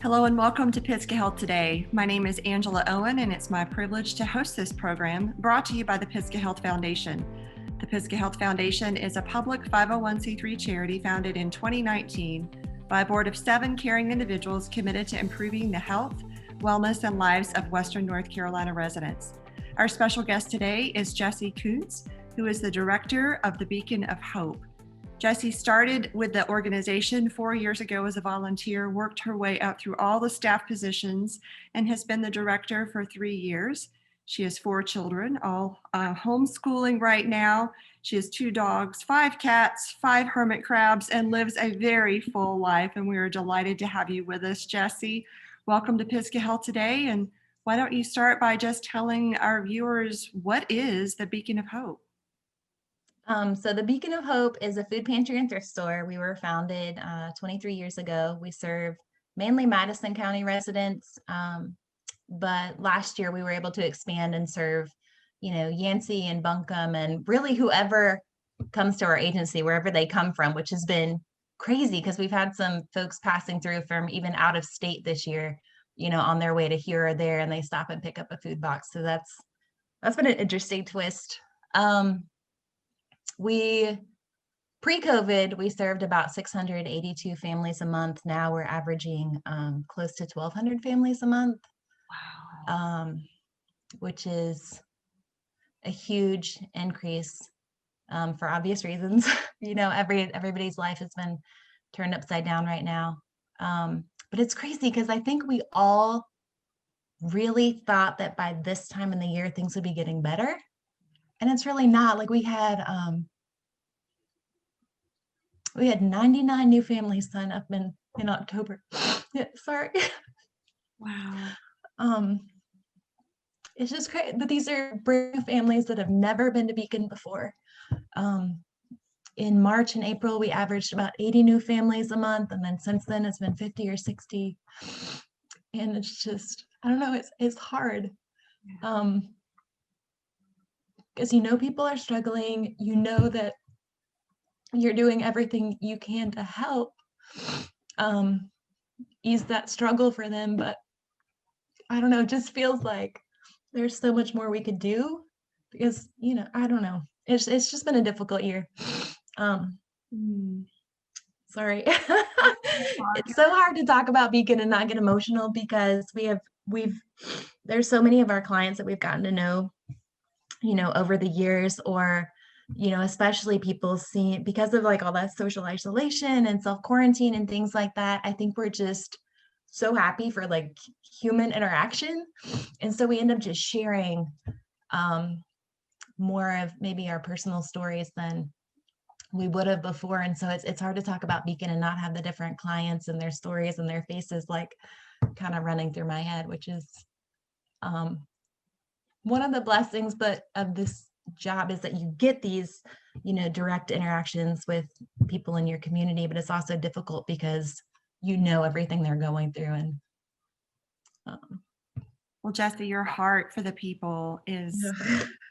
Hello and welcome to Pisgah Health Today. My name is Angela Owen and it's my privilege to host this program brought to you by the Pisgah Health Foundation. The Pisgah Health Foundation is a public 501c3 charity founded in 2019 by a board of 7 caring individuals committed to improving the health, wellness, and lives of Western North Carolina residents. Our special guest today is Jessie Kuntz, who is the director of the Beacon of Hope. Jessie started with the organization 4 years ago as a volunteer, worked her way up through all the staff positions, and has been the director for 3 years. She has 4 children, all homeschooling right now. She has 2 dogs, 5 cats, 5 hermit crabs, and lives a very full life. And we are delighted to have you with us, Jessie. Welcome to Pisgah Health Today. And why don't you start by just telling our viewers what is the Beacon of Hope? So the Beacon of Hope is a food pantry and thrift store. We were founded 23 years ago. We serve mainly Madison County residents, but last year we were able to expand and serve, Yancey and Buncombe and really whoever comes to our agency, wherever they come from, which has been crazy because we've had some folks passing through from even out of state this year, on their way to here or there, and they stop and pick up a food box. So that's been an interesting twist. Pre-COVID, we served about 682 families a month. Now we're averaging close to 1,200 families a month. Wow. Which is a huge increase for obvious reasons. Everybody's life has been turned upside down right now. But it's crazy because I think we all really thought that by this time in the year, things would be getting better. And it's really not. Like we had 99 new families sign up in October. Yeah, sorry. Wow. It's just crazy. But these are brand new families that have never been to Beacon before. In March and April, we averaged about 80 new families a month. And then since then, it's been 50 or 60. And it's just, I don't know, it's hard. Because people are struggling, that you're doing everything you can to help ease that struggle for them, but I don't know, it just feels like there's so much more we could do because, I don't know, it's just been a difficult year. Sorry. It's so hard to talk about Beacon and not get emotional because there's so many of our clients that we've gotten to know over the years, or, especially people seeing because of like all that social isolation and self-quarantine and things like that. I think we're just so happy for like human interaction. And so we end up just sharing more of maybe our personal stories than we would have before. And so it's hard to talk about Beacon and not have the different clients and their stories and their faces like kind of running through my head, which is one of the blessings of this job is that you get these, direct interactions with people in your community, but it's also difficult because everything they're going through. And Well, Jessie, your heart for the people is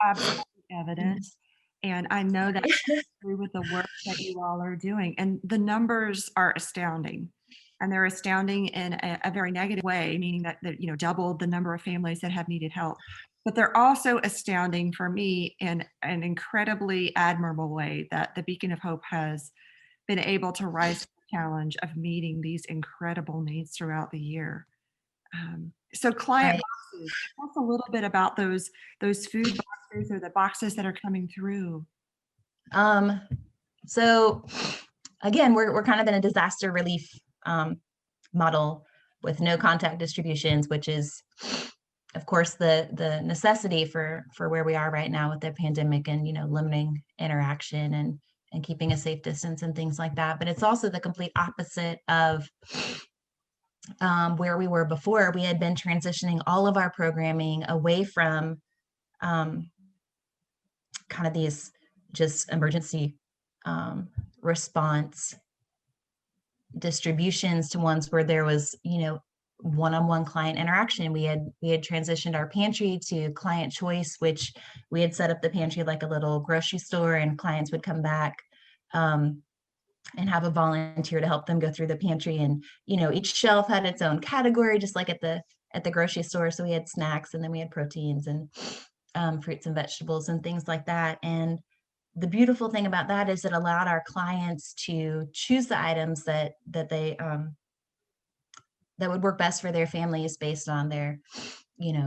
absolutely evident. And I know that's true with the work that you all are doing. And the numbers are astounding. And they're astounding in a very negative way, meaning that doubled the number of families that have needed help. But they're also astounding for me in an incredibly admirable way that the Beacon of Hope has been able to rise to the challenge of meeting these incredible needs throughout the year. So client boxes, tell us a little bit about those food boxes or the boxes that are coming through. So again, we're kind of in a disaster relief model with no contact distributions, which is, of course, the necessity for where we are right now with the pandemic and, limiting interaction and keeping a safe distance and things like that. But it's also the complete opposite of where we were before. We had been transitioning all of our programming away from kind of these just emergency response distributions to ones where there was, one-on-one client interaction. We had transitioned our pantry to client choice, which we had set up the pantry like a little grocery store, and clients would come back and have a volunteer to help them go through the pantry. And, each shelf had its own category, just like at the grocery store. So we had snacks, and then we had proteins and fruits and vegetables and things like that. And the beautiful thing about that is it allowed our clients to choose the items that they that would work best for their families based on their,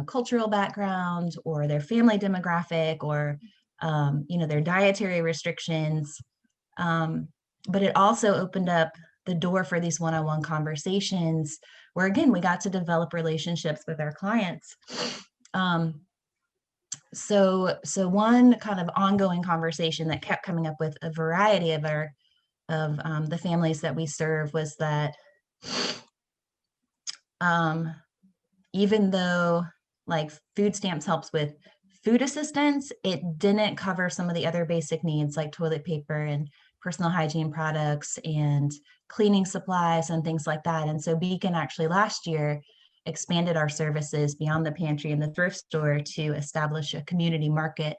cultural background or their family demographic or, their dietary restrictions. But it also opened up the door for these one-on-one conversations where, again, we got to develop relationships with our clients. So one kind of ongoing conversation that kept coming up with a variety of the families that we serve was that even though like food stamps helps with food assistance, it didn't cover some of the other basic needs like toilet paper and personal hygiene products and cleaning supplies and things like that. And so Beacon actually last year expanded our services beyond the pantry and the thrift store to establish a community market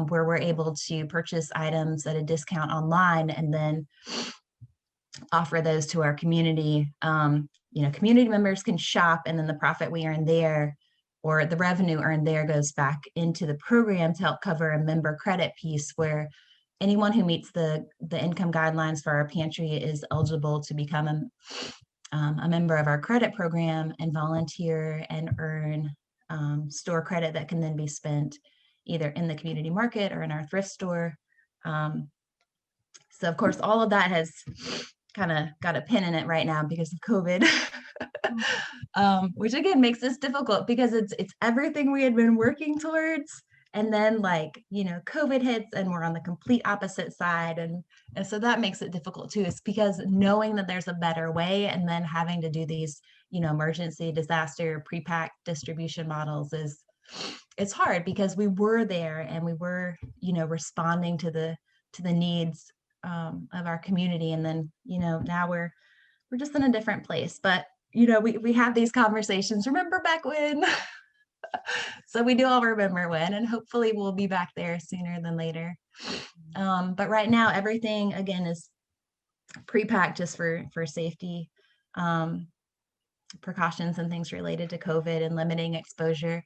where we're able to purchase items at a discount online and then offer those to our community. Community members can shop, and then the profit we earn there or the revenue earned there goes back into the program to help cover a member credit piece where anyone who meets the income guidelines for our pantry is eligible to become a member of our credit program and volunteer and earn store credit that can then be spent either in the community market or in our thrift store. So of course, all of that has kind of got a pin in it right now because of COVID, which again makes this difficult because it's everything we had been working towards. And then COVID hits and we're on the complete opposite side. And so that makes it difficult too. It's because knowing that there's a better way and then having to do these, emergency disaster pre-packed distribution models it's hard because we were there and we were, responding to the needs of our community. And then, now we're just in a different place, but, we have these conversations, remember back when? So we do all remember when, and hopefully we'll be back there sooner than later. But right now, everything again is pre-packed just for safety precautions and things related to COVID and limiting exposure.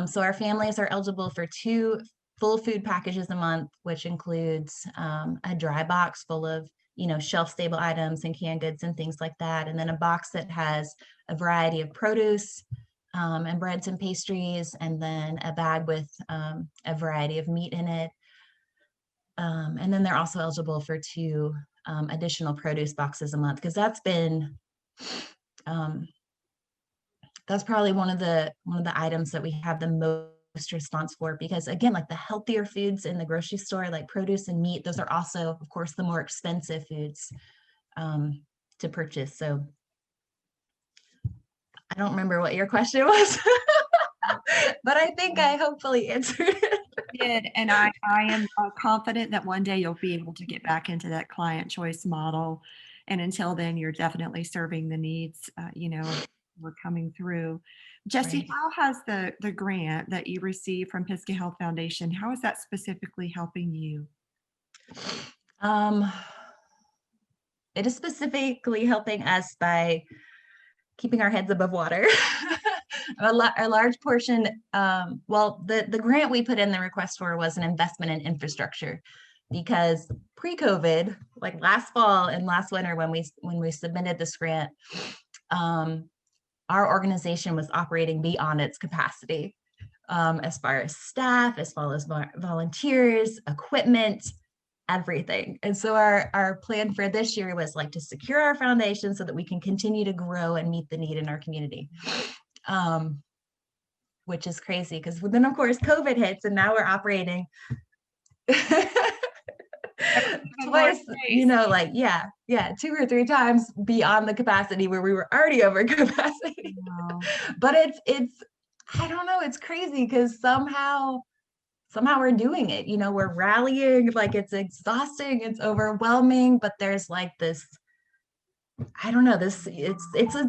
So our families are eligible for 2 full food packages a month, which includes a dry box full of shelf stable items and canned goods and things like that, and then a box that has a variety of produce and breads and pastries, and then a bag with a variety of meat in it. And then they're also eligible for 2 additional produce boxes a month, because that's been that's probably one of the items that we have the most response for, because again, like the healthier foods in the grocery store, like produce and meat, those are also, of course, the more expensive foods to purchase. So I don't remember what your question was, but I think I hopefully answered it. Did, and I am confident that one day you'll be able to get back into that client choice model. And until then, you're definitely serving the needs, we're coming through. Jesse, Right. how has the grant that you received from Pisgah Health Foundation, how is that specifically helping you? It is specifically helping us by keeping our heads above water. A large portion, the grant we put in the request for was an investment in infrastructure, because pre-COVID, like last fall and last winter when we submitted this grant, our organization was operating beyond its capacity, as far as staff, as well as volunteers, equipment, everything. And so our plan for this year was like to secure our foundation so that we can continue to grow and meet the need in our community. Which is crazy because then of course COVID hits and now we're operating twice, 2 or 3 times beyond the capacity where we were already over capacity. Wow. But it's I don't know, it's crazy because somehow we're doing it, we're rallying, like it's exhausting, it's overwhelming, but there's like this, I don't know, it's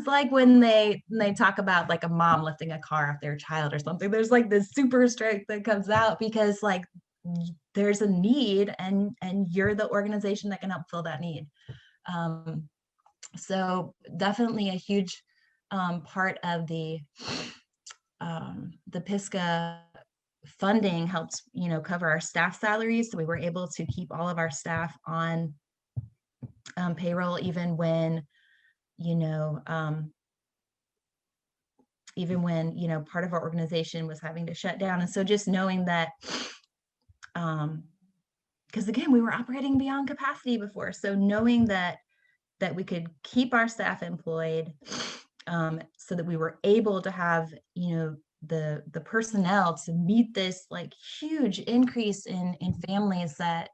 like when they talk about like a mom lifting a car off their child or something, there's like this super strength that comes out because like there's a need, and you're the organization that can help fill that need. So definitely a huge part of the Pisgah funding helps, cover our staff salaries. So we were able to keep all of our staff on payroll, even when, part of our organization was having to shut down. And so just knowing that, because again, we were operating beyond capacity before. So knowing that we could keep our staff employed, so that we were able to have, the personnel to meet this like huge increase in families that,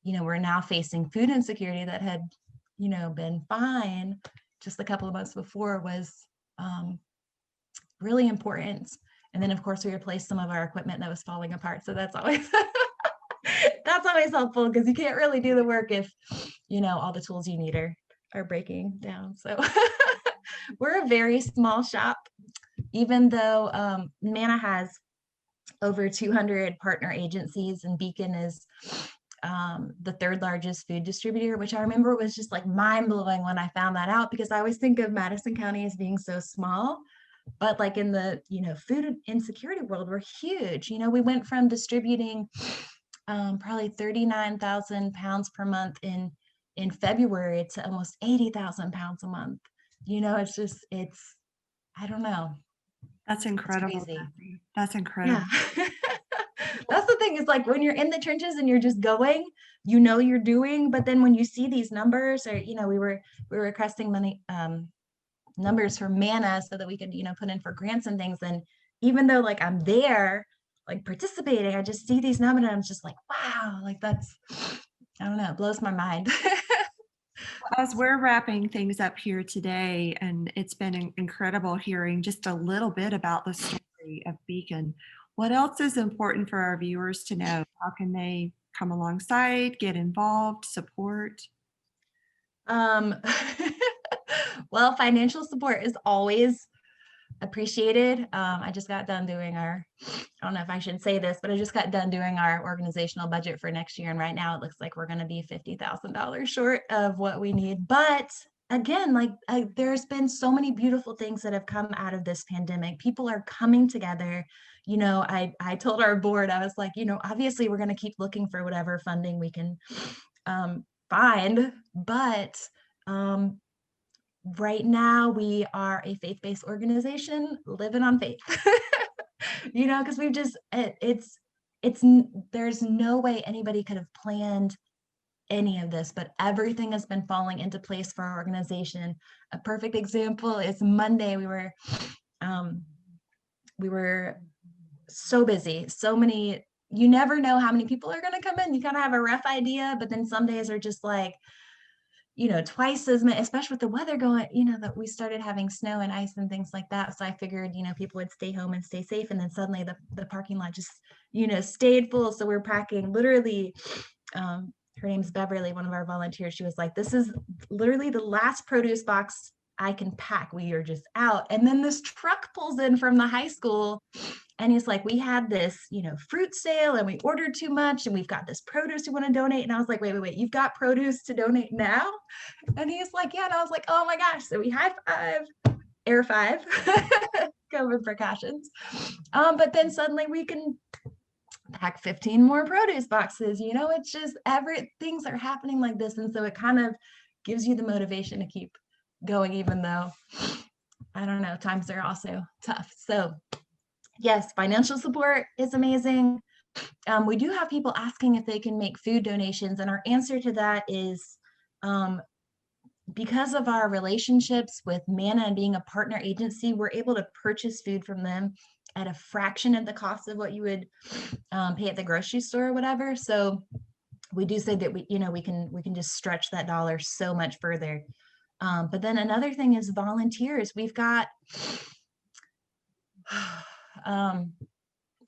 were now facing food insecurity that had, been fine just a couple of months before, was really important. And then of course we replaced some of our equipment that was falling apart. So that's always that's always helpful, because you can't really do the work if, all the tools you need are breaking down. So we're a very small shop, even though Manna has over 200 partner agencies, and Beacon is the third largest food distributor, which I remember was just like mind blowing when I found that out, because I always think of Madison County as being so small, but like in the, food insecurity world, we're huge. We went from distributing probably 39,000 pounds per month in February to almost 80,000 pounds a month. It's I don't know. That's incredible. Crazy. That's incredible. Yeah. That's the thing, is like when you're in the trenches and you're just going, you're doing, but then when you see these numbers, or, we were requesting money, numbers for Manna so that we could, put in for grants and things. And even though like I'm there, like participating, I just see these numbers and I'm just like, wow, like that's, I don't know, it blows my mind. As we're wrapping things up here today, and it's been incredible hearing just a little bit about the story of Beacon, what else is important for our viewers to know? How can they come alongside, get involved, support? Well, financial support is always appreciated. I just got done doing I don't know if I should say this, but I just got done doing our organizational budget for next year. And right now it looks like we're going to be $50,000 short of what we need. But again, like there's been so many beautiful things that have come out of this pandemic. People are coming together. I told our board, I was like, obviously we're going to keep looking for whatever funding we can find, but right now we are a faith-based organization living on faith. Because we've just there's no way anybody could have planned any of this, but everything has been falling into place for our organization. A perfect example is Monday. We were so busy, so many, you never know how many people are going to come in. You kind of have a rough idea, but then some days are just like, twice as many, especially with the weather going, that we started having snow and ice and things like that. So I figured, people would stay home and stay safe. And then suddenly the parking lot just, stayed full. So we're packing literally, her name's Beverly, one of our volunteers. She was like, this is literally the last produce box I can pack. We are just out. And then this truck pulls in from the high school. And he's like, we had this, fruit sale and we ordered too much and we've got this produce we want to donate. And I was like, wait, you've got produce to donate now? And he's like, yeah. And I was like, oh my gosh. So we high five, air five, COVID precautions. But then suddenly we can pack 15 more produce boxes. It's just things are happening like this. And so it kind of gives you the motivation to keep going, even though, I don't know, times are also tough. So yes, financial support is amazing. We do have people asking if they can make food donations, and our answer to that is because of our relationships with Manna and being a partner agency, we're able to purchase food from them at a fraction of the cost of what you would pay at the grocery store or whatever. So we do say that we can just stretch that dollar so much further. But then another thing is volunteers. We've got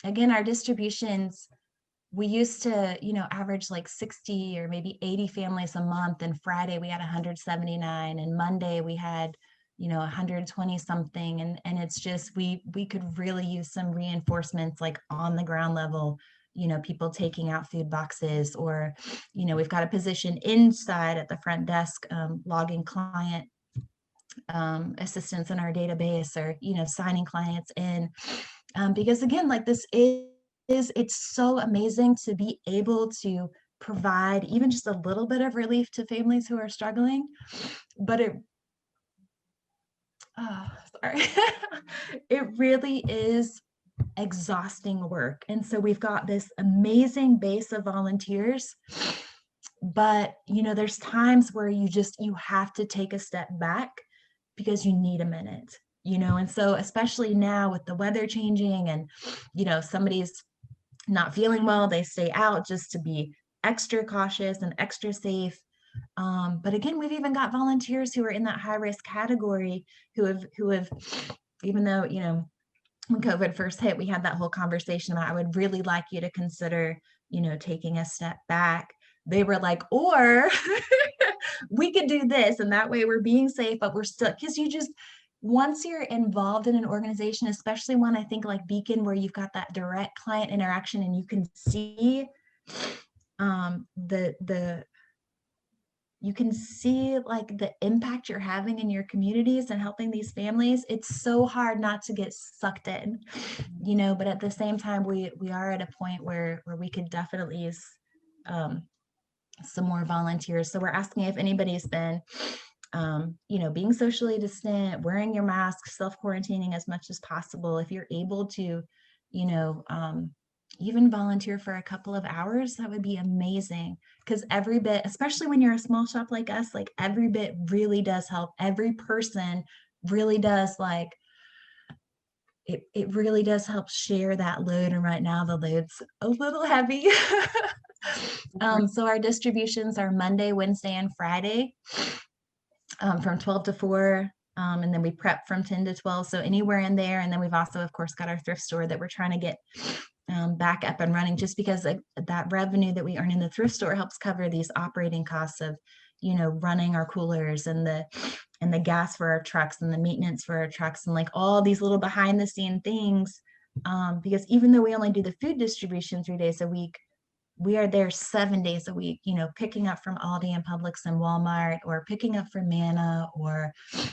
again, our distributions, we used to, average like 60 or maybe 80 families a month. And Friday we had 179, and Monday we had, 120 something. And it's just, we could really use some reinforcements like on the ground level people taking out food boxes, or, we've got a position inside at the front desk, logging client assistance in our database, or, signing clients in. Because again, like this it's so amazing to be able to provide even just a little bit of relief to families who are struggling. But sorry, it really is exhausting work. And so we've got this amazing base of volunteers, but there's times where you have to take a step back because you need a minute, and so especially now with the weather changing, and somebody's not feeling well, they stay out just to be extra cautious and extra safe. But again, we've even got volunteers who are in that high risk category who have, even though, when COVID first hit, we had that whole conversation about, I would really like you to consider, taking a step back. They were like, or we could do this, and that way we're being safe, but we're still, because once you're involved in an organization, especially one, I think like Beacon, where you've got that direct client interaction and you can see you can see like the impact you're having in your communities and helping these families, it's so hard not to get sucked in, but at the same time, we are at a point where we could definitely use some more volunteers. So we're asking if anybody's been being socially distant, wearing your mask, self-quarantining as much as possible. If you're able to, even volunteer for a couple of hours, that would be amazing. Because every bit, especially when you're a small shop like us, like every bit really does help. Every person really does, like, it really does help share that load. And right now the load's a little heavy. So our distributions are Monday, Wednesday, and Friday. From 12 to 4, and then we prep from 10 to 12, so anywhere in there. And then we've also, of course, got our thrift store that we're trying to get back up and running, just because that revenue that we earn in the thrift store helps cover these operating costs of, running our coolers and the gas for our trucks and the maintenance for our trucks, and like all these little behind the scene things. Because even though we only do the food distribution 3 days a week, we are there 7 days a week, picking up from Aldi and Publix and Walmart, or picking up from Manna, or,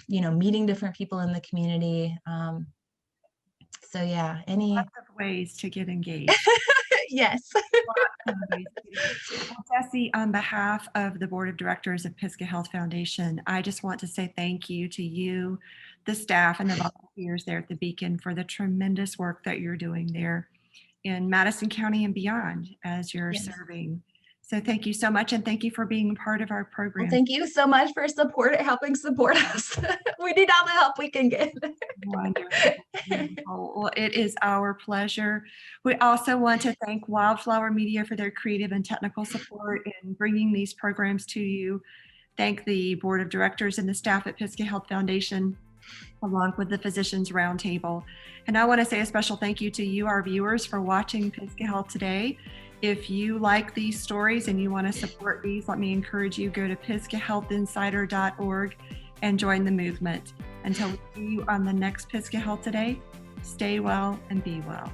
meeting different people in the community. So yeah, Lots of ways to get engaged. Yes. Well, Jessie, on behalf of the Board of Directors of Pisgah Health Foundation, I just want to say thank you to you, the staff, and the volunteers there at the Beacon for the tremendous work that you're doing there in Madison County and beyond as you're serving. So thank you so much, and thank you for being part of our program. Well, thank you so much for helping support us. We need all the help we can get. Wonderful. Well, it is our pleasure. We also want to thank Wildflower Media for their creative and technical support in bringing these programs to you. Thank the Board of Directors and the staff at Pisgah Health Foundation, along with the Physicians Roundtable. And I want to say a special thank you to you, our viewers, for watching Pisgah Health today. If you like these stories and you want to support these, let me encourage you, go to pisgahhealthinsider.org and join the movement. Until we see you on the next Pisgah Health Today, stay well and be well.